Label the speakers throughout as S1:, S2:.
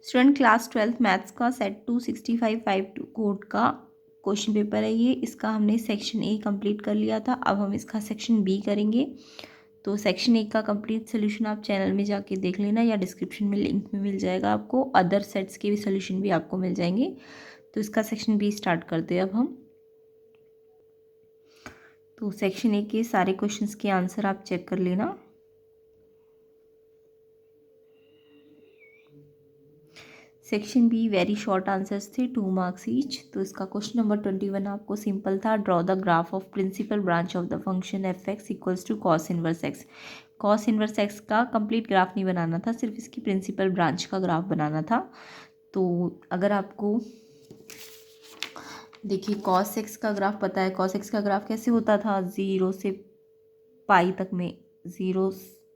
S1: Student class 12th maths का set 26552 code का question paper है ये। इसका हमने सेक्शन ए कंप्लीट कर लिया था, अब हम इसका सेक्शन बी करेंगे। तो सेक्शन ए का कंप्लीट सोल्यूशन आप चैनल में जाके देख लेना या डिस्क्रिप्शन में लिंक में मिल जाएगा आपको। अदर सेट्स के भी सोल्यूशन भी आपको मिल जाएंगे। तो इसका सेक्शन बी स्टार्ट करते हैं अब हम। तो सेक्शन ए के सारे क्वेश्चंस के आंसर आप चेक कर लेना। Section be very short answers थे, 2 मार्क्स ईच। तो इसका क्वेश्चन नंबर 21 आपको सिंपल था। Draw the graph of principal branch of the function f x equals to cos inverse x. Cos inverse x का complete graph नहीं बनाना था, सिर्फ इसकी प्रिंसिपल ब्रांच का ग्राफ बनाना था। तो अगर आपको देखिए कॉस एक्स का ग्राफ पता है, कॉस एक्स का ग्राफ कैसे होता था, 0 से पाई तक में 0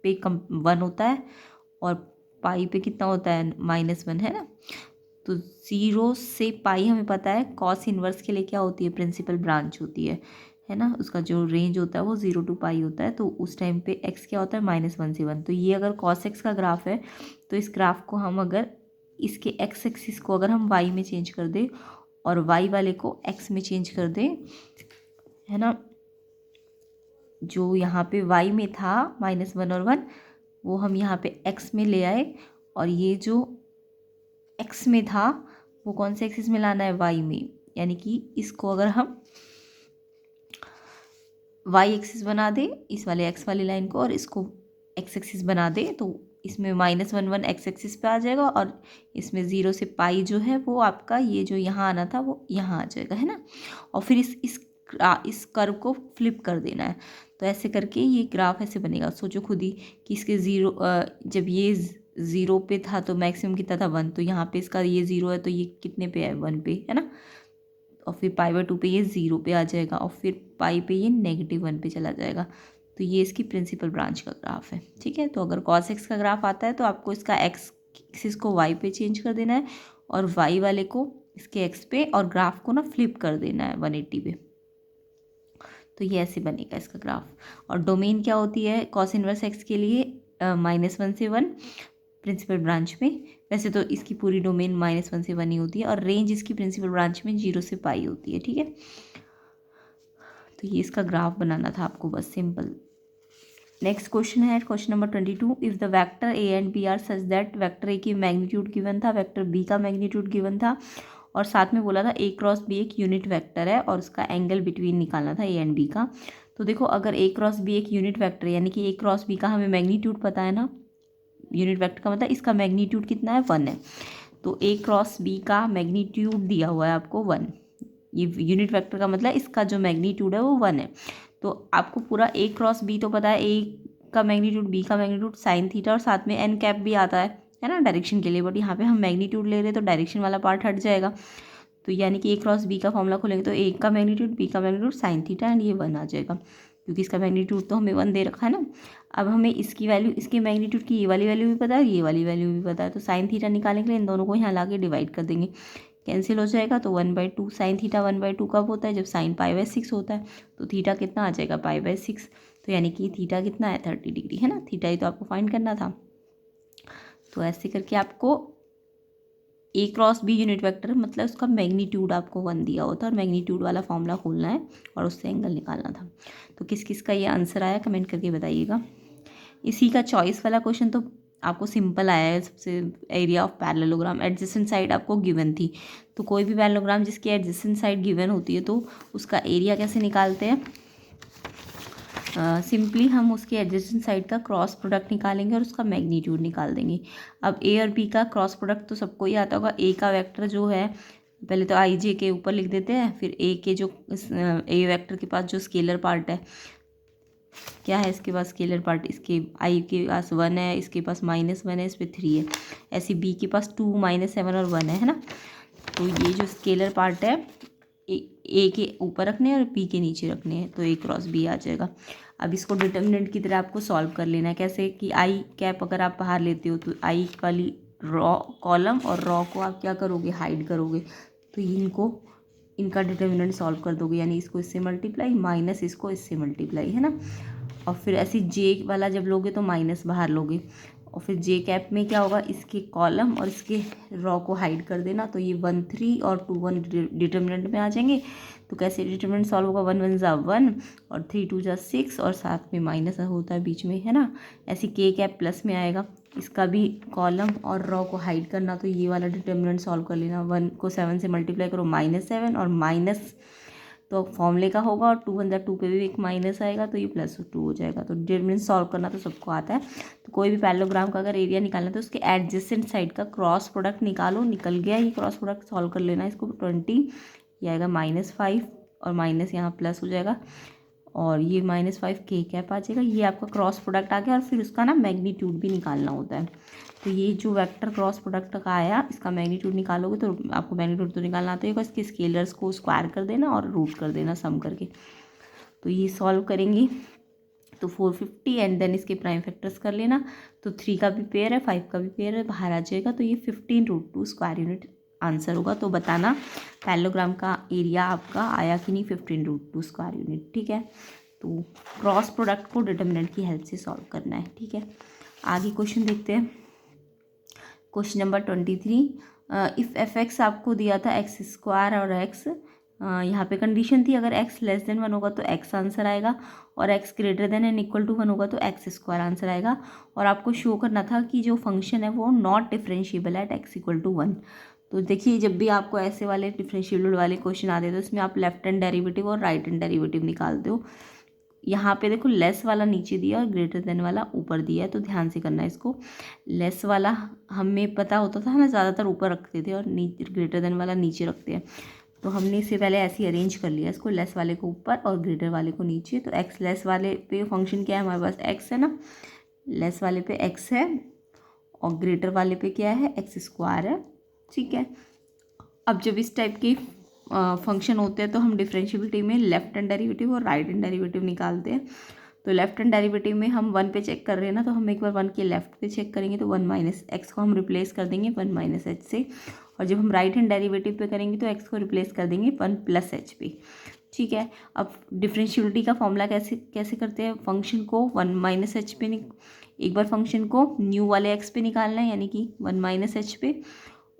S1: पे 1 होता है और पाई पे कितना होता है, -1 है ना। तो 0 से पाई हमें पता है, कॉस इनवर्स के लिए क्या होती है, प्रिंसिपल ब्रांच होती है ना। उसका जो रेंज होता है वो 0 to पाई होता है। तो उस टाइम पे एक्स क्या होता है, -1 से 1। तो ये अगर कॉस एक्स का ग्राफ है तो इस ग्राफ को हम अगर इसके एक्स एक्सिस को अगर हम वाई में चेंज कर दें और वाई वाले को एक्स में चेंज कर दें, है ना, जो यहाँ पे y में था -1 और 1 वो हम यहाँ पे x में ले आए, और ये जो x में था वो कौन से एक्सिस में लाना है, y में। यानी कि इसको अगर हम y एक्सिस बना दे इस वाले x वाली लाइन को, और इसको x एक्सिस बना दे, तो इसमें -1 x एक्सिस पे आ जाएगा, और इसमें 0 से पाई जो है वो आपका ये जो यहाँ आना था वो यहाँ आ जाएगा, है ना। और फिर इस कर्व को फ्लिप कर देना है। तो ऐसे करके ये ग्राफ ऐसे बनेगा। सोचो खुद ही कि इसके जब ये 0 पे था तो मैक्सिमम कितना था, 1। तो यहाँ पे इसका ये 0 है तो ये कितने पे है, 1 पे, है ना। और फिर π/2 पे ये 0 पे आ जाएगा, और फिर पाई पे ये -1 पे चला जाएगा। तो ये इसकी प्रिंसिपल ब्रांच का ग्राफ है, ठीक है। तो अगर कॉस एक्स का ग्राफ आता है तो आपको इसका एक्स एक्सिस को वाई पे चेंज कर देना है, और वाई वाले को इसके एक्स पे, और ग्राफ को ना फ्लिप कर देना है 180 पे। तो ये ऐसे बनेगा इसका ग्राफ। और डोमेन क्या होती है कॉस इनवर्स एक्स के लिए, -1 से 1 प्रिंसिपल ब्रांच में। वैसे तो इसकी पूरी डोमेन -1 से 1 ही होती है, और रेंज इसकी प्रिंसिपल ब्रांच में 0 से पाई होती है, ठीक है। तो ये इसका ग्राफ बनाना था आपको, बस सिंपल। नेक्स्ट क्वेश्चन है question number 22। If the vector a and b are such that, vector a की मैग्नीट्यूड गिवन था, वेक्टर बी का मैग्नीट्यूड गिवन था, और साथ में बोला था ए क्रॉस बी एक यूनिट वेक्टर है और उसका एंगल बिटवीन निकालना था ए एंड बी का। तो देखो अगर ए क्रॉस बी एक यूनिट वेक्टर है, यानी कि ए क्रॉस बी का हमें मैग्नीट्यूड पता है ना, यूनिट वेक्टर का मतलब इसका मैग्नीट्यूड कितना है, 1 है। तो ए क्रॉस बी का मैग्नीट्यूड दिया हुआ है आपको 1। ये यूनिट वेक्टर का मतलब इसका जो मैग्नीट्यूड है वो 1 है। तो आपको पूरा ए क्रॉस बी तो पता है, ए का मैग्नीट्यूड, बी का मैग्नीट्यूड साइन थीटा, और साथ में एन कैप भी आता है ना, डायरेक्शन के लिए। बट यहाँ पे हम मैग्नीट्यूड ले रहे हैं तो डायरेक्शन वाला पार्ट हट जाएगा। तो यानी कि ए क्रॉस बी का फॉर्मूला खोलेंगे तो ए का मैग्नीट्यूड, बी का मैग्नीट्यूड साइन थीटा, एंड ये 1 आ जाएगा, क्योंकि इसका मैग्नीट्यूड तो हमें 1 दे रखा है ना। अब हमें इसकी वैल्यू, इसके मैग्नीट्यूड की ये वाली वैल्यू भी पता है, ये वाली वैल्यू भी पता है। तो साइन थीटा निकालने के लिए इन दोनों को यहाँ ला के डिवाइड कर देंगे, कैंसिल हो जाएगा। तो 1/2 साइन थीटा 1/2 कब होता है, जब साइन π/6 होता है। तो थीटा कितना आ जाएगा, π/6। तो यानी कि थीटा कितना है, 30 डिग्री, है ना। थीटा ही तो आपको फाइंड करना था। तो ऐसे करके आपको ए क्रॉस बी यूनिट वेक्टर मतलब उसका मैग्नीट्यूड आपको 1 दिया होता है, और मैग्नीट्यूड वाला फॉर्मूला खोलना है और उससे एंगल निकालना था। तो किस किस का ये आंसर आया कमेंट करके बताइएगा। इसी का चॉइस वाला क्वेश्चन तो आपको सिंपल आया है सबसे। Area of parallelogram, adjacent side आपको गिवन थी। तो कोई भी पैरेललोग्राम जिसकी एडजेसेंट साइड गिवन होती है तो उसका एरिया कैसे निकालते हैं, सिंपली हम उसके एडजेसेंट साइड का क्रॉस प्रोडक्ट निकालेंगे और उसका मैग्नीट्यूड निकाल देंगे। अब ए और बी का क्रॉस प्रोडक्ट तो सबको ही आता होगा। ए का वेक्टर जो है, पहले तो आई जे के ऊपर लिख देते हैं, फिर ए के जो ए वेक्टर के पास जो स्केलर पार्ट है, क्या है इसके पास स्केलर पार्ट, इसके आई के पास 1 है, इसके पास -1 है, इस पर 3 है। ऐसे बी के पास 2 -7 और 1 है ना। तो ये जो स्केलर पार्ट है ए के ऊपर रखने हैं और बी के नीचे रखने हैं, तो ए क्रॉस बी आ जाएगा। अब इसको डिटर्मिनेंट की तरह आपको सॉल्व कर लेना है। कैसे कि आई कैप अगर आप बाहर लेते हो तो आई वाली रॉ कॉलम और रॉ को आप क्या करोगे, हाइड करोगे। तो इनका डिटर्मिनेंट सॉल्व कर दोगे, यानी इसको इससे मल्टीप्लाई माइनस इसको इससे मल्टीप्लाई, है ना। और फिर ऐसे जे वाला जब लोगे तो माइनस बाहर लोगे, और फिर जे कैप में क्या होगा, इसके कॉलम और इसके रॉ को हाइड कर देना, तो ये 1 3 और 2 1 डिटर्मिनेंट में आ जाएंगे। तो कैसे डिटर्मिनेंट सॉल्व होगा, 1 1 ज़ा 1 और 3 2 ज़ा 6 और साथ में माइनस होता है बीच में, है ना। ऐसे के कैप प्लस में आएगा, इसका भी कॉलम और रॉ को हाइड करना, तो ये वाला डिटर्मिनेंट सॉल्व कर लेना। 1 को 7 से मल्टीप्लाई करो, -7 और माइनस तो फॉर्मूले का होगा, और 2 1 ज़ा 2 पे भी एक माइनस आएगा, तो ये +2 हो जाएगा। तो डिटर्मिनेंट सॉल्व करना तो सबको आता है। तो कोई भी पैरेललोग्राम का अगर एरिया निकालना है तो उसके एडजेसेंट साइड का क्रॉस प्रोडक्ट निकालो, निकल गया ये क्रॉस प्रोडक्ट, सॉल्व कर लेना इसको। 20 ये आएगा -5 और माइनस यहाँ प्लस हो जाएगा, और ये -5 के कैप आ जाएगा। ये आपका क्रॉस प्रोडक्ट आ गया, और फिर उसका ना मैग्नीट्यूड भी निकालना होता है। तो ये जो वेक्टर क्रॉस प्रोडक्ट का आया, इसका मैग्नीट्यूड निकालोगे तो आपको मैग्नीट्यूड तो निकालना आता है, इसके स्केलर्स को स्क्वायर कर देना और रूट कर देना सम करके। तो ये सॉल्व करेंगे तो 450 एंड देन इसके प्राइम फैक्टर्स कर लेना। तो 3 का भी पेयर है, 5 का भी पेयर है, बाहर आ जाएगा। तो ये 15√2 स्क्वायर यूनिट आंसर होगा। तो बताना पैरेललोग्राम का एरिया आपका आया कि नहीं 15√2 स्क्वायर यूनिट। ठीक है, तो क्रॉस प्रोडक्ट को डिटर्मिनेंट की हेल्प से सॉल्व करना है। ठीक है, आगे क्वेश्चन देखते हैं। क्वेश्चन नंबर 23, इफ़ f(x) आपको दिया था x² और x, यहाँ पे कंडीशन थी अगर x <1 होगा तो x आंसर आएगा, और x > n = 1 होगा तो x² आंसर आएगा। और आपको शो करना था कि जो फंक्शन है वो नॉट डिफरेंशिएबल एट x = 1। तो देखिए, जब भी आपको ऐसे वाले डिफरेंशिएबल वाले क्वेश्चन आते हैं तो इसमें आप लेफ्ट हैंड डेरिवेटिव और राइट हैंड डेरिवेटिव निकालते हो। यहाँ पे देखो लेस वाला नीचे दिया और ग्रेटर देन वाला ऊपर दिया है, तो ध्यान से करना है इसको। लेस वाला हमें पता होता था, हमें ज़्यादातर ऊपर रखते थे, और ग्रेटर देन वाला नीचे रखते हैं। तो हमने इससे पहले ऐसे ही अरेंज कर लिया इसको, लेस वाले को ऊपर और ग्रेटर वाले को नीचे। तो एक्स लेस वाले पे फंक्शन क्या है, हमारे पास एक्स है ना, लेस वाले पे एक्स है और ग्रेटर वाले पे क्या है, x² है। ठीक है, अब जब इस टाइप के फंक्शन होते हैं तो हम डिफरेंशिएबिलिटी में लेफ्ट हैंड डेरिवेटिव और राइट हैंड डेरिवेटिव निकालते हैं। तो लेफ्ट हैंड डेरिवेटिव में हम 1 पे चेक कर रहे हैं ना, तो हम एक बार 1 के लेफ्ट पे चेक करेंगे तो 1 - x को हम रिप्लेस कर देंगे 1 - h से, और जब हम राइट हैंड डेरिवेटिव पे करेंगे तो x को रिप्लेस कर देंगे 1 + h पे। ठीक है, अब डिफरेंशिएबिलिटी का फॉर्मूला कैसे करते हैं, फंक्शन को 1 - h पे एक बार फंक्शन को न्यू वाले x पे निकालना है, यानी कि 1 - h पे,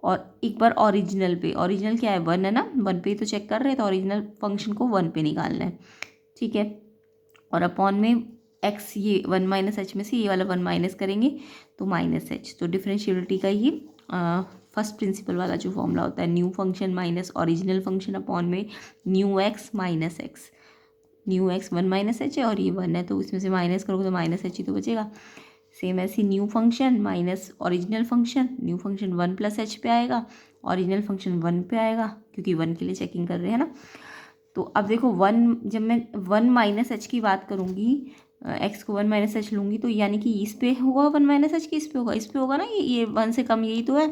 S1: और एक बार ओरिजिनल पे, ओरिजिनल क्या है 1 है ना, 1 पे ही तो चेक कर रहे हैं, तो ओरिजिनल फंक्शन को 1 पे निकालना है। ठीक है, और अपॉन में x, ये 1 - h में से ये वाला 1 माइनस करेंगे तो -h। तो डिफरेंशिएबिलिटी का ये फर्स्ट प्रिंसिपल वाला जो फॉर्मूला होता है, new function minus original function upon में new x minus x। New x 1 - h है और ये 1 है, तो इसमें से माइनस करोगे तो -h ही तो बचेगा। सेम ऐसे new function minus original function, new function 1 + h पे आएगा, ओरिजिनल फंक्शन 1 पे आएगा, क्योंकि 1 के लिए चेकिंग कर रहे हैं ना। तो अब देखो 1, जब मैं 1 - h की बात करूँगी, x को 1 - h लूँगी, तो यानी कि इस पे होगा 1 - h की, इस पे होगा, इस पे होगा ना, ये 1 से कम यही तो है।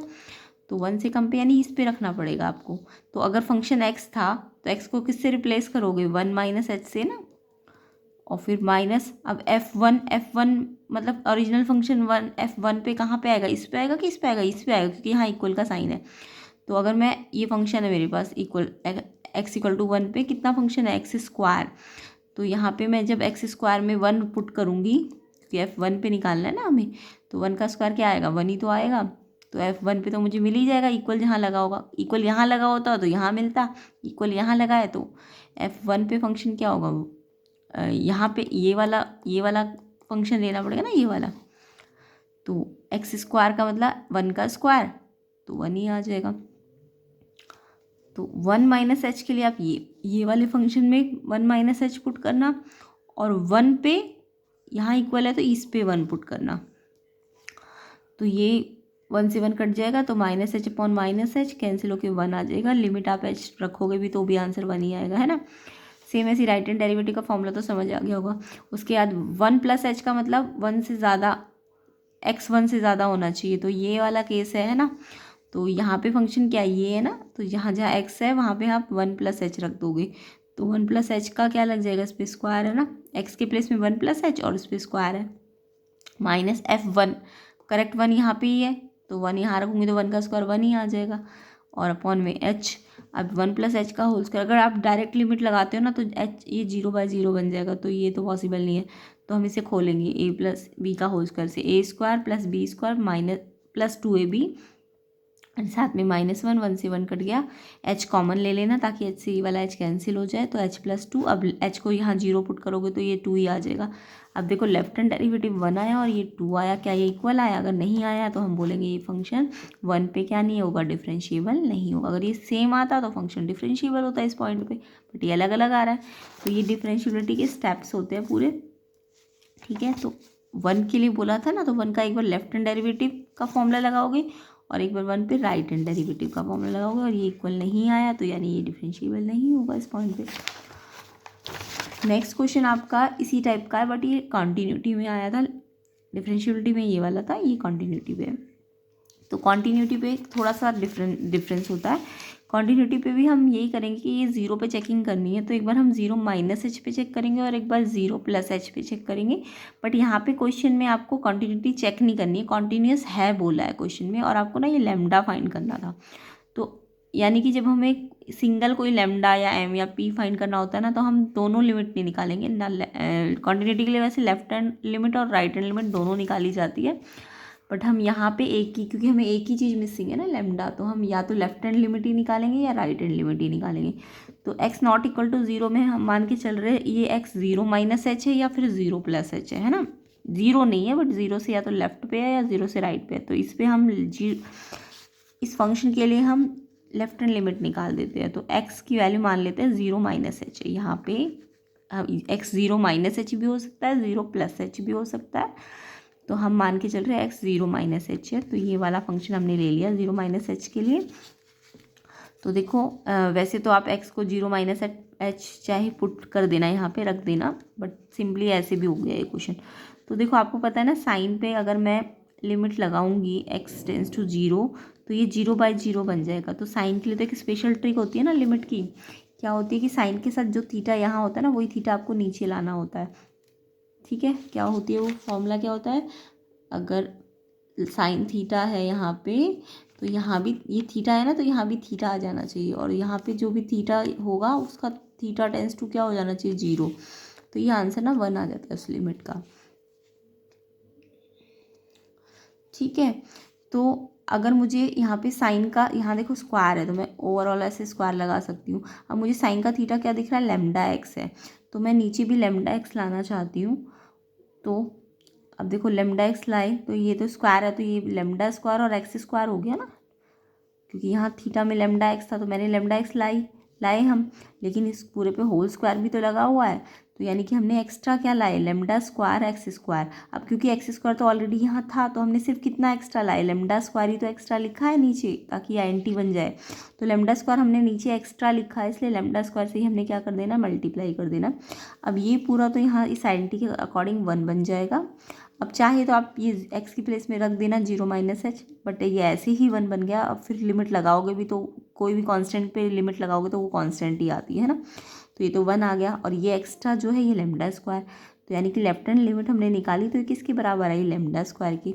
S1: तो 1 से कम पे यानी इस पे रखना पड़ेगा आपको। तो अगर फंक्शन x था तो x को किससे रिप्लेस करोगे, 1 - h से ना, और फिर माइनस, अब f1 मतलब ओरिजिनल फंक्शन 1 f1 पे कहाँ पे आएगा, इस पे आएगा कि इस पे आएगा, इस पे आएगा, क्योंकि यहाँ इक्वल का साइन है। तो अगर मैं, ये फंक्शन है मेरे पास इक्वल, x = 1 पे कितना फंक्शन है x², तो यहाँ पे मैं जब x² में 1 पुट करूँगी, क्योंकि f1 पे निकालना है ना हमें, तो 1 का स्क्वायर क्या आएगा, 1 ही तो आएगा। तो f1 पे तो मुझे मिल ही जाएगा, इक्वल जहाँ लगा होगा, इक्वल यहाँ लगा होता तो यहाँ मिलता, इक्वल यहाँ लगा है तो f1 पे फंक्शन क्या होगा, यहाँ पे ये वाला फंक्शन लेना पड़ेगा ना, ये वाला। तो x² का मतलब 1 का स्क्वायर, तो 1 ही आ जाएगा। तो 1 - h के लिए आप ये वाले फंक्शन में 1 - h पुट करना, और 1 पे यहाँ इक्वल है तो इस पे 1 पुट करना। तो ये 1 से 1 कट जाएगा, तो -h/-h कैंसिल होकर 1 आ जाएगा। लिमिट आप h रखोगे भी तो भी आंसर 1 ही आएगा, है ना। सेम ऐसी राइट हैंड डेरिवेटिव का फॉर्मूला तो समझ आ गया होगा। उसके बाद 1 + h का मतलब 1 से ज़्यादा, x 1 से ज़्यादा होना चाहिए, तो ये वाला केस है ना। तो यहाँ पे फंक्शन क्या है, ये है ना, तो जहाँ जहाँ x है वहाँ पे आप 1 + h रख दोगे, तो 1 + h का क्या लग जाएगा, इस पर स्क्वायर है ना, x के प्लेस में 1 + h और इस पर स्क्वायर है, माइनस f1, करेक्ट 1 यहाँ पे ही है, तो 1 यहाँ रखूँगी तो 1 का स्क्वायर 1 ही आ जाएगा, और अपॉन में h। अब 1 + h का होल स्क्वायर, अगर आप डायरेक्ट लिमिट लगाते हो ना तो h ये 0/0 बन जाएगा, तो ये तो पॉसिबल नहीं है। तो हम इसे खोलेंगे a प्लस बी का होल स्क्वायर से a square plus b square minus plus 2ab साथ में -1 से 1 कट गया। h कॉमन ले लेना ताकि h से ये वाला h कैंसिल हो जाए, तो h+2। अब h को यहाँ 0 पुट करोगे तो ये 2 ही आ जाएगा। अब देखो लेफ्ट हैंड डेरिवेटिव 1 आया और ये 2 आया, क्या ये इक्वल आया? अगर नहीं आया तो हम बोलेंगे ये फंक्शन 1 पे क्या नहीं होगा, डिफरेंशिएबल नहीं होगा। अगर ये सेम आता तो फंक्शन डिफरेंशिएबल होता है इस पॉइंट पे, बट ये अलग अलग आ रहा है। तो ये डिफरेंशिएबिलिटी के स्टेप्स होते हैं पूरे, ठीक है। तो 1 के लिए बोला था ना, तो 1 का एक बार लेफ्ट हैंड डेरिवेटिव का फॉर्मूला लगाओगे और एक बार 1 पे राइट हैंड डेरिवेटिव का फॉर्मूला लगाओगे, और ये इक्वल नहीं आया तो यानी ये डिफरेंशिएबल नहीं होगा इस पॉइंट पे। नेक्स्ट क्वेश्चन आपका इसी टाइप का है, बट ये कॉन्टीन्यूटी में आया था, डिफरेंशिएबिलिटी में ये वाला था, ये कॉन्टीन्यूटी पे। तो कॉन्टीन्यूटी पे थोड़ा सा डिफरेंस होता है। कॉन्टीन्यूटी पे भी हम यही करेंगे कि ये 0 पे चेकिंग करनी है, तो एक बार हम 0 -h पे चेक करेंगे और एक बार 0 +h पे चेक करेंगे। बट यहाँ पे क्वेश्चन में आपको कॉन्टीन्यूटी चेक नहीं करनी है, कॉन्टीन्यूस है बोला है क्वेश्चन में, और आपको ना ये लैम्डा फाइंड करना था। तो यानी कि जब हमें सिंगल कोई लैम्डा या m या p फाइंड करना होता है ना, तो हम दोनों लिमिट नहीं निकालेंगे ना। कॉन्टीन्यूटी के लिए वैसे लेफ्ट हैंड लिमिट और राइट हैंड लिमिट दोनों निकाली जाती है, बट हम यहाँ पे एक ही, क्योंकि हमें एक ही चीज़ मिसिंग है ना लैम्डा, तो हम या तो लेफ्ट हैंड लिमिट ही निकालेंगे या राइट हैंड लिमिट ही निकालेंगे। तो x नॉट इक्वल टू 0 में हम मान के चल रहे हैं ये x 0 -h है या फिर 0 +h है ना। 0 नहीं है, बट 0 से या तो लेफ्ट पे है या 0 से राइट पे है। तो इस पर हम इस फंक्शन के लिए हम लेफ्ट हैंड लिमिट निकाल देते हैं। तो x की वैल्यू मान लेते हैं 0 -h है। यहाँ पे x 0 -h भी हो सकता है, 0 +h भी हो सकता है। तो हम मान के चल रहे हैं x 0 -h है, तो ये वाला फंक्शन हमने ले लिया 0 -h के लिए। तो देखो वैसे तो आप x को 0 -h चाहे पुट कर देना, यहाँ पे रख देना, बट सिंपली ऐसे भी हो गया ये क्वेश्चन। तो देखो आपको पता है ना, साइन पे अगर मैं लिमिट लगाऊंगी x टेंस टू 0, तो ये 0/0 बन जाएगा। तो साइन के लिए तो एक स्पेशल ट्रिक होती है ना लिमिट की, क्या होती है कि साइन के साथ जो थीटा यहाँ होता है ना, वही थीटा आपको नीचे लाना होता है, ठीक है। क्या होती है वो फॉर्मूला, क्या होता है, अगर साइन थीटा है यहाँ पे, तो यहाँ भी ये थीटा है ना, तो यहाँ भी थीटा आ जाना चाहिए, और यहाँ पे जो भी थीटा होगा उसका थीटा टेंस टू क्या हो जाना चाहिए, 0। तो ये आंसर ना 1 आ जाता है उस लिमिट का, ठीक है। तो अगर मुझे यहाँ पे साइन का, यहाँ देखो स्क्वायर है, तो मैं ओवरऑल ऐसे स्क्वायर लगा सकती हूँ। अब मुझे साइन का थीटा क्या दिख रहा है, लैम्डा x है, तो मैं नीचे भी लैम्डा x लाना चाहती हूँ। तो अब देखो लैम्डा x लाए, तो ये तो स्क्वायर है, तो ये लैम्डा स्क्वायर और x स्क्वायर हो गया ना, क्योंकि यहाँ थीटा में लैम्डा x था, तो मैंने लैम्डा x लाए हम, लेकिन इस पूरे पे होल स्क्वायर भी तो लगा हुआ है, तो यानी कि हमने एक्स्ट्रा क्या लाए, लैम्डा स्क्वायर x स्क्वायर। अब क्योंकि x स्क्वायर तो ऑलरेडी यहाँ था, तो हमने सिर्फ कितना एक्स्ट्रा लाए, लैम्डा स्क्वायर ही तो एक्स्ट्रा लिखा है नीचे, ताकि आईएनटी बन जाए। तो लैम्डा स्क्वायर हमने नीचे एक्स्ट्रा लिखा है, इसलिए लैम्डा स्क्वायर से ही हमने क्या कर देना, मल्टीप्लाई कर देना। अब ये पूरा तो यहाँ इस आईएनटी के अकॉर्डिंग 1 बन जाएगा। अब चाहे तो आप ये x की प्लेस में रख देना 0 -h, बट ये ऐसे ही 1 बन गया। अब फिर लिमिट लगाओगे भी, तो कोई भी कांस्टेंट पे लिमिट लगाओगे तो वो कांस्टेंट ही आती है ना, तो ये तो 1 आ गया, और ये एक्स्ट्रा जो है ये लैम्डा स्क्वायर। तो यानी कि लेफ्ट हैंड लिमिट हमने निकाली, तो ये किसके बराबर आई, लैम्डा स्क्वायर की।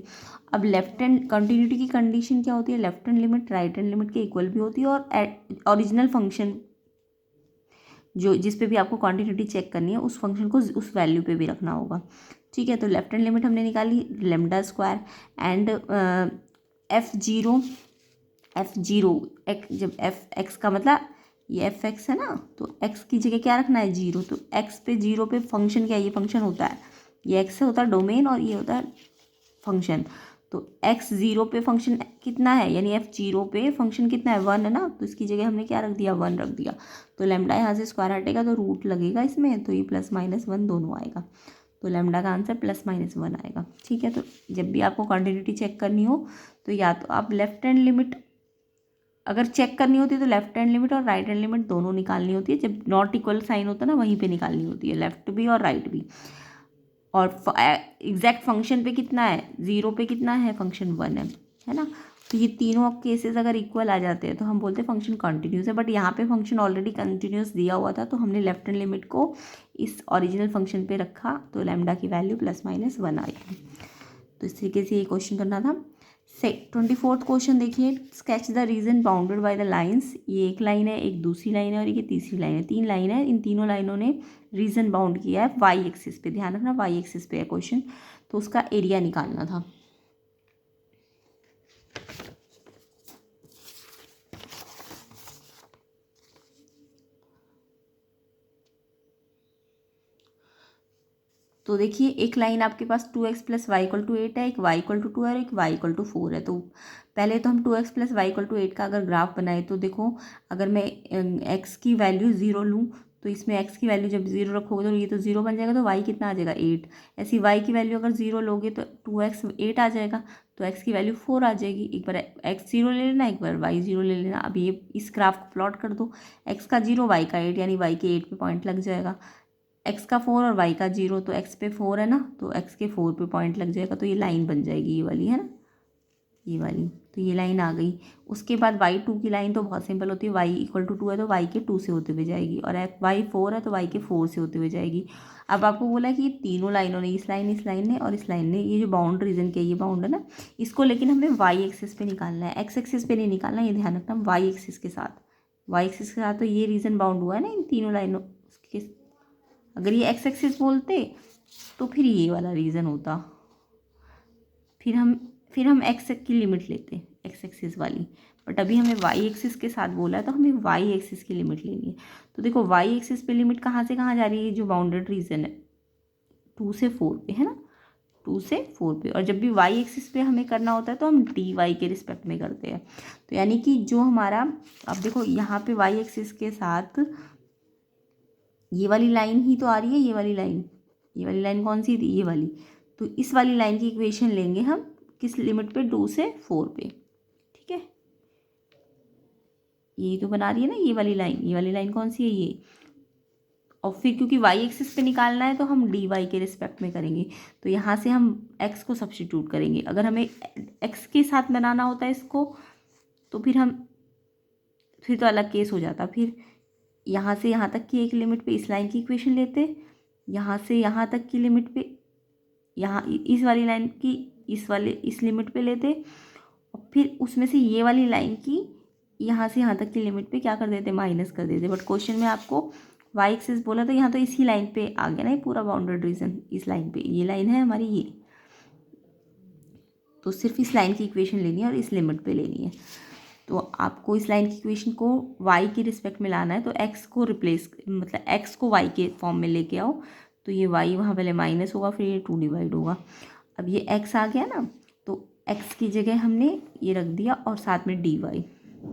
S1: अब लेफ्ट हैंड कंटिन्यूटी की कंडीशन क्या होती है, left hand limit right hand limit के इक्वल भी होती है, और ओरिजिनल फंक्शन जो जिस पे भी आपको क्वांटिटी चेक करनी है, उस फंक्शन को उस वैल्यू पे भी रखना होगा, ठीक है। तो लेफ्ट हैंड लिमिट हमने निकाली लैम्डा स्क्वायर, एंड f0 जब f(x) का मतलब ये f(x) है ना, तो x की जगह क्या रखना है, 0। तो x पे 0 पे फंक्शन क्या है, ये फंक्शन होता है, ये x से होता है डोमेन और ये होता है फंक्शन। तो x 0 पे फंक्शन कितना है, यानी f0 पे फंक्शन कितना है, 1 है ना, तो इसकी जगह हमने क्या रख दिया, 1 रख दिया। तो लैम्डा यहाँ से स्क्वायर हटेगा तो रूट लगेगा इसमें, तो ये +-1 दोनों आएगा। तो लैम्डा का आंसर +-1 आएगा, ठीक है। तो जब भी आपको क्वांटिटी चेक करनी हो, तो या तो आप लेफ्ट हैंड लिमिट अगर चेक करनी होती है, तो लेफ्ट हैंड लिमिट और राइट हैंड लिमिट दोनों निकालनी होती है। जब नॉट इक्वल साइन होता है ना, वहीं पे निकालनी होती है, लेफ्ट भी और राइट भी। और एग्जैक्ट फंक्शन पे कितना है, 0 पे कितना है, फंक्शन 1 है ना। तो ये तीनों केसेस अगर इक्वल आ जाते हैं तो हम बोलते हैं फंक्शन कंटिन्यूस है, बट यहाँ पे फंक्शन ऑलरेडी कंटिन्यूस दिया हुआ था, तो हमने लेफ्ट हैंड लिमिट को इस ओरिजिनल फंक्शन पे रखा, तो लैम्डा की वैल्यू +-1 आई। तो इस तरीके से ये क्वेश्चन करना था। से 24th क्वेश्चन देखिए, sketch the reason bounded by the lines. ये एक लाइन है, एक दूसरी लाइन है और ये तीसरी लाइन है, 3 लाइन है। इन तीनों लाइनों ने रीजन बाउंड किया है वाई एक्सिस पे। ध्यान रखना वाई एक्सिस पे है क्वेश्चन, तो उसका एरिया निकालना था। तो देखिए एक लाइन आपके पास 2x plus y equal to 8 है, एक y इक्वल टू 2 है और एक y इक्वल टू 4 है। तो पहले तो हम 2x plus y equal to 8 का अगर ग्राफ बनाए तो देखो, अगर मैं x की वैल्यू 0 लूँ तो इसमें x की वैल्यू जब 0 रखोगे तो ये तो 0 बन जाएगा, तो y कितना आ जाएगा 8। ऐसी y की वैल्यू अगर 0 लोगे तो 2x 8 आ जाएगा, तो x की वैल्यू 4 आ जाएगी। एक बार x 0 ले लेना, एक बार y 0 ले लेना। अब ये इस ग्राफ को प्लॉट कर दो, x का 0 y का 8, यानी y के 8 पे पॉइंट लग जाएगा। x का 4 और y का 0, तो x पे 4 है ना, तो x के 4 पे पॉइंट लग जाएगा, तो ये लाइन बन जाएगी, ये वाली है ना, ये वाली। तो ये लाइन आ गई। उसके बाद y2 की लाइन तो बहुत सिंपल होती है, y इक्वल टू 2 है तो y के 2 से होते हुए जाएगी, और y 4 है तो y के 4 से होते हुए जाएगी। अब आपको बोला कि ये तीनों लाइनों ने, इस लाइन ने और इस लाइन ने, ये जो बाउंड रीजन के ये बाउंड है ना, इसको लेकिन हमें y एक्सिस पे निकालना है, x एक्सिस पे नहीं निकालना, ये ध्यान रखना। y एक्सिस के साथ, y एक्सिस के साथ तो ये रीजन बाउंड हुआ है ना इन तीनों लाइनों के। अगर ये एक्स एक्सिस बोलते तो फिर ये वाला रीज़न होता, फिर हम एक्स की लिमिट लेते एक्स एक्सिस वाली। बट अभी हमें वाई एक्सिस के साथ बोला है तो हमें वाई एक्सिस की लिमिट लेनी है। तो देखो वाई एक्सिस पे लिमिट कहाँ से कहाँ जा रही है, जो बाउंडेड रीजन है 2 से 4 पे है ना, 2 से 4 पे। और जब भी वाई एक्सिस पे हमें करना होता है तो हम डी वाई के रिस्पेक्ट में करते हैं। तो यानी कि जो हमारा, अब देखो यहाँ पे वाई एक्सिस के साथ ये वाली लाइन ही तो आ रही है, ये वाली लाइन, ये वाली लाइन कौन सी थी, ये वाली। तो इस वाली लाइन की इक्वेशन लेंगे हम किस लिमिट पे, 2 से 4 पे, ठीक है। यही तो बना रही है ना ये वाली लाइन, ये वाली लाइन कौन सी है, ये। और फिर क्योंकि वाई एक्सिस पे निकालना है तो हम डी वाई के रिस्पेक्ट में करेंगे। तो यहाँ से हम एक्स को सब्स्टिट्यूट करेंगे। अगर हमें एक्स के साथ बनाना होता है इसको तो फिर तो अलग केस हो जाता। फिर यहाँ से यहाँ तक की एक लिमिट पे इस लाइन की इक्वेशन लेते, यहाँ से यहाँ तक की लिमिट पे यहाँ इस वाली लाइन की इस लिमिट पे लेते, और फिर उसमें से ये वाली लाइन की यहाँ से यहाँ तक की लिमिट पे क्या कर देते, माइनस कर देते। बट क्वेश्चन में आपको वाई एक्सिस बोला तो यहाँ तो इसी लाइन पे आ गया ना, ये पूरा बाउंडेड रीजन इस लाइन पे, ये लाइन है हमारी ये। तो सिर्फ इस लाइन की इक्वेशन लेनी है और इस लिमिट पे लेनी है। तो आपको इस लाइन की इक्वेशन को y के रिस्पेक्ट में लाना है, तो x को रिप्लेस, मतलब x को y के फॉर्म में लेके आओ। तो ये y वहाँ पहले माइनस होगा, फिर ये 2 डिवाइड होगा। अब ये x आ गया ना, तो x की जगह हमने ये रख दिया और साथ में dy,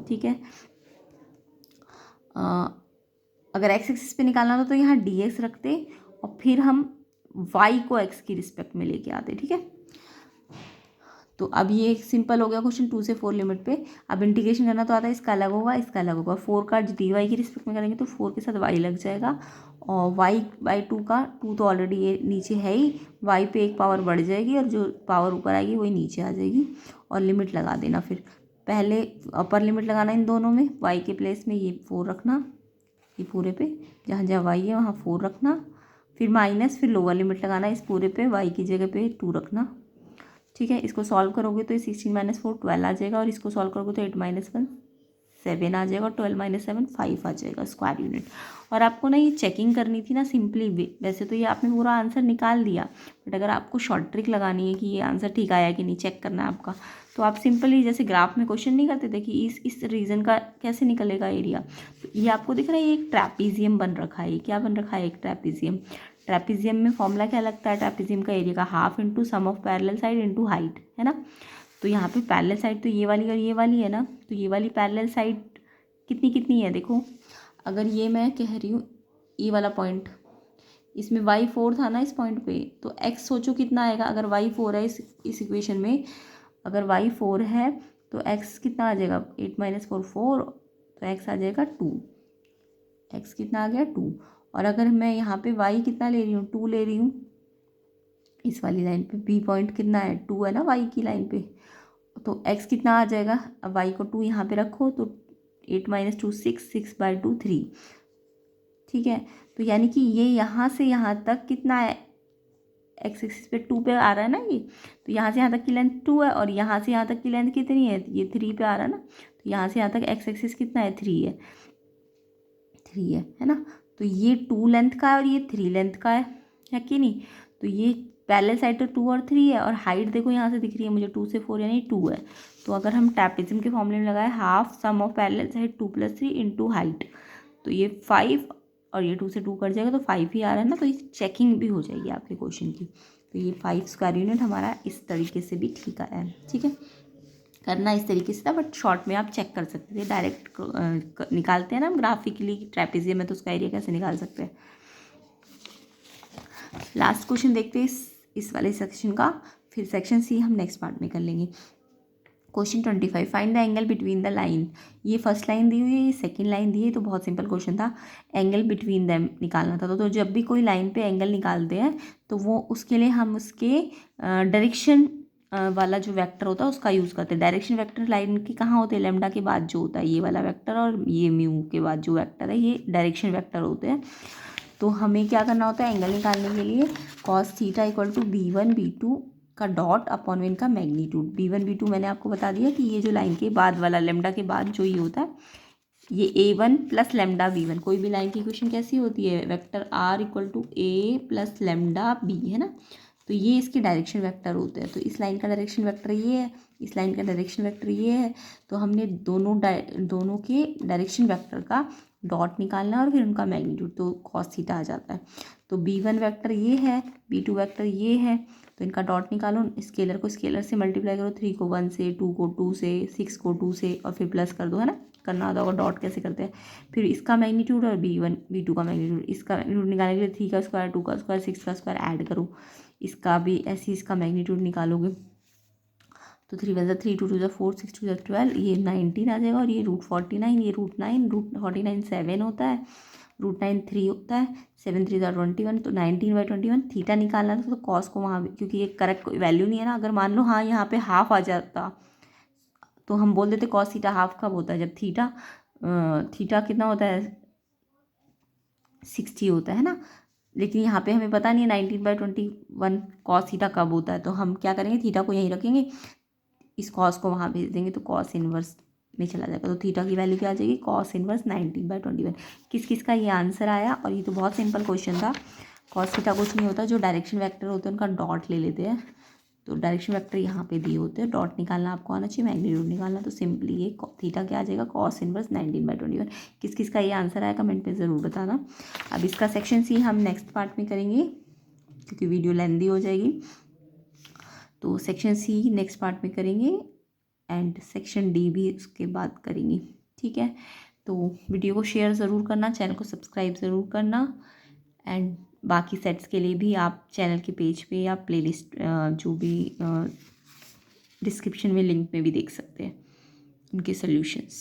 S1: ठीक है। अगर x एक्सिस पे निकालना था तो यहाँ dx रखते और फिर हम y को x की रिस्पेक्ट में लेके आते, ठीक है। तो अब ये सिंपल हो गया क्वेश्चन, 2 से 4 लिमिट पे। अब इंटीग्रेशन करना तो आता है, इसका अलग होगा, इसका अलग होगा। 4 का डी वाई की रिस्पेक्ट में करेंगे तो 4 के साथ y लग जाएगा, और y/2 का 2 तो ऑलरेडी ये नीचे है ही, y पे एक पावर बढ़ जाएगी और जो पावर ऊपर आएगी वही नीचे आ जाएगी। और लिमिट लगा देना, फिर पहले अपर लिमिट लगाना इन दोनों में, y के प्लेस में ये 4 रखना, ये पूरे पे जहाँ जहाँ y है वहाँ 4 रखना, फिर माइनस, फिर लोअर लिमिट लगाना इस पूरे पे, y की जगह पे 2 रखना, ठीक है। इसको सॉल्व करोगे तो ये 16 माइनस 4 12 आ जाएगा, और इसको सॉल्व करोगे तो 8 माइनस 1 7 आ जाएगा, और 12 माइनस 7 5 आ जाएगा स्क्वायर यूनिट। और आपको ना ये चेकिंग करनी थी ना सिंपली, वैसे तो ये आपने पूरा आंसर निकाल दिया, बट अगर आपको शॉर्ट ट्रिक लगानी है कि ये आंसर ठीक आया कि नहीं चेक करना है आपका, तो आप सिंपली जैसे ग्राफ में क्वेश्चन नहीं करते थे कि इस रीजन का कैसे निकलेगा एरिया, तो ये आपको दिख रहा है, ये एक ट्रैपीजियम बन रखा है। क्या बन रखा है, एक ट्रैपीजियम। ट्रैपीजियम में फॉर्मूला क्या लगता है, ट्रैपीजियम का एरिया का half into sum of parallel side into height, है ना। तो यहाँ पे पैरेलल साइड तो ये वाली और ये वाली है ना, तो ये वाली पैरेलल साइड कितनी कितनी है देखो। अगर ये मैं कह रही हूँ ये वाला पॉइंट, इसमें y4 था ना इस पॉइंट पे, तो x सोचो कितना आएगा। अगर y4 है इस इक्वेशन में, अगर y4 है तो x कितना आ जाएगा, 8 माइनस 4 4, तो x आ जाएगा 2, x कितना आ गया 2। और अगर मैं यहाँ पे y कितना ले रही हूँ, 2 ले रही हूँ, इस वाली लाइन पे b पॉइंट कितना है 2 है ना y की लाइन पे, तो x कितना आ जाएगा। अब y को 2 यहाँ पे रखो तो 8 माइनस 2 6, 6/2 3, ठीक है। तो यानी कि ये यहाँ से यहाँ तक कितना है, एक्स एक्सिस पे 2 पे आ रहा है ना ये, तो यहाँ से यहाँ तक की लेंथ 2 है और यहाँ से यहाँ तक की लेंथ कितनी है, ये 3 पे आ रहा है ना, तो यहाँ से यहाँ तक एक्स एक्सिस कितना है, 3 है, 3 है ना। तो ये 2 लेंथ का है और ये 3 लेंथ का है कि नहीं। तो ये पैरेलल साइड तो 2 और 3 है और हाइट देखो यहाँ से दिख रही है मुझे 2 से 4 यानी 2 है। तो अगर हम ट्रैपेजिज्म के फॉर्मूले में लगाए half sum of parallel side 2 + 3 into height, तो ये 5 और ये 2 से 2 कट जाएगा तो 5 ही आ रहा है ना, तो ये चेकिंग भी हो जाएगी आपके क्वेश्चन की। तो ये 5 स्क्वायर यूनिट हमारा इस तरीके से भी ठीक आया है। ठीक है, करना इस तरीके से था, बट शॉर्ट में आप चेक कर सकते थे, डायरेक्ट निकालते हैं ना ग्राफिकली ट्रैपेजियम में, तो उसका एरिया कैसे निकाल सकते हैं। लास्ट क्वेश्चन देखते हैं इस वाले सेक्शन का, फिर सेक्शन सी हम नेक्स्ट पार्ट में कर लेंगे। Question 25, find the angle between the line. ये फर्स्ट लाइन दी हुई है, ये सेकंड लाइन दी है, तो बहुत सिंपल क्वेश्चन था, एंगल बिटवीन दैम निकालना था। तो जब भी कोई लाइन पे एंगल निकालते हैं तो वो उसके लिए हम उसके डायरेक्शन वाला जो वेक्टर होता है उसका यूज़ करते हैं। डायरेक्शन वेक्टर लाइन की कहाँ होते हैं, लेमडा के बाद जो होता है ये वाला वेक्टर, और ये म्यू के बाद जो वेक्टर है ये डायरेक्शन वेक्टर होते हैं। तो हमें क्या करना होता है एंगल निकालने के लिए, cos थीटा = b1 b2 का डॉट अपॉन में इनका मैग्नीट्यूड। b1 b2 मैंने आपको बता दिया कि ये जो लाइन के बाद वाला लेमडा के बाद जो ये होता है ये a1 + लेमडा b1। कोई भी लाइन की इक्वेशन कैसी होती है, vector r = a + lambda b, है ना। तो ये इसके डायरेक्शन वेक्टर होते हैं। तो इस लाइन का डायरेक्शन वेक्टर ये है, इस लाइन का डायरेक्शन वेक्टर ये है। तो हमने दोनों के डायरेक्शन वेक्टर का डॉट निकालना है और फिर उनका मैग्नीट्यूड, तो cos थीटा आ जाता है। तो b1 वेक्टर ये है, b2 वेक्टर ये है, तो इनका डॉट निकालो, स्केलर को स्केलर से मल्टीप्लाई करो, 3 को 1 से, 2 को 2 से, 6 को 2 से और फिर प्लस कर दो, है ना। करना आता होगा डॉट कैसे करते हैं। फिर इसका मैग्नीट्यूड और b1 b2 का मैग्नीट्यूड, इसका मैग्नीट्यूड निकालने के लिए 3 का स्क्वायर 2 का स्क्वायर 6 का स्क्वायर ऐड करो, इसका भी ऐसे ही इसका मैग्नीट्यूड निकालोगे। तो 3 × 3 2 × 4 6 2 × 12 ये 19 आ जाएगा, और ये √49, ये √9 √49 7 होता है, √9 3 होता है, 7 3 21, तो 19/21 थीटा निकालना था। तो कॉस को वहाँ क्योंकि ये करेक्ट कोई वैल्यू नहीं है ना, अगर मान लो हाँ यहाँ पे हाफ आ जाता तो हम बोल देते कॉस थीटा हाफ कब होता है, जब थीटा कितना होता है 60 होता है ना। लेकिन यहाँ पे हमें पता नहीं है 19/21 कॉस थीटा कब होता है, तो हम क्या करेंगे थीटा को यहीं रखेंगे, इस कॉस को वहाँ भेज देंगे तो कॉस इनवर्स में चला जाएगा। तो थीटा की वैल्यू क्या आ जाएगी, कॉस इनवर्स 19/21। किस किस का ये आंसर आया, और ये तो बहुत सिंपल क्वेश्चन था। कॉस थीटा कुछ नहीं होता, जो डायरेक्शन वेक्टर होते हैं उनका डॉट ले लेते हैं। तो डायरेक्शन वेक्टर यहाँ पे दिए होते हैं, डॉट निकालना आपको आना चाहिए, मैग्नीट्यूड निकालना। तो सिंपली ये थीटा क्या आ जाएगा, कॉस इनवर्स 19/21। किस किस का ये आंसर आया कमेंट में ज़रूर बताना। अब इसका सेक्शन सी हम नेक्स्ट पार्ट में करेंगे क्योंकि वीडियो लेंदी हो जाएगी। तो सेक्शन सी नेक्स्ट पार्ट में करेंगे एंड सेक्शन डी भी उसके बाद करेंगे। ठीक है, तो वीडियो को शेयर ज़रूर करना, चैनल को सब्सक्राइब ज़रूर करना, एंड बाकी सेट्स के लिए भी आप चैनल के पेज पे या प्लेलिस्ट जो भी डिस्क्रिप्शन में लिंक में भी देख सकते हैं उनके सॉल्यूशंस।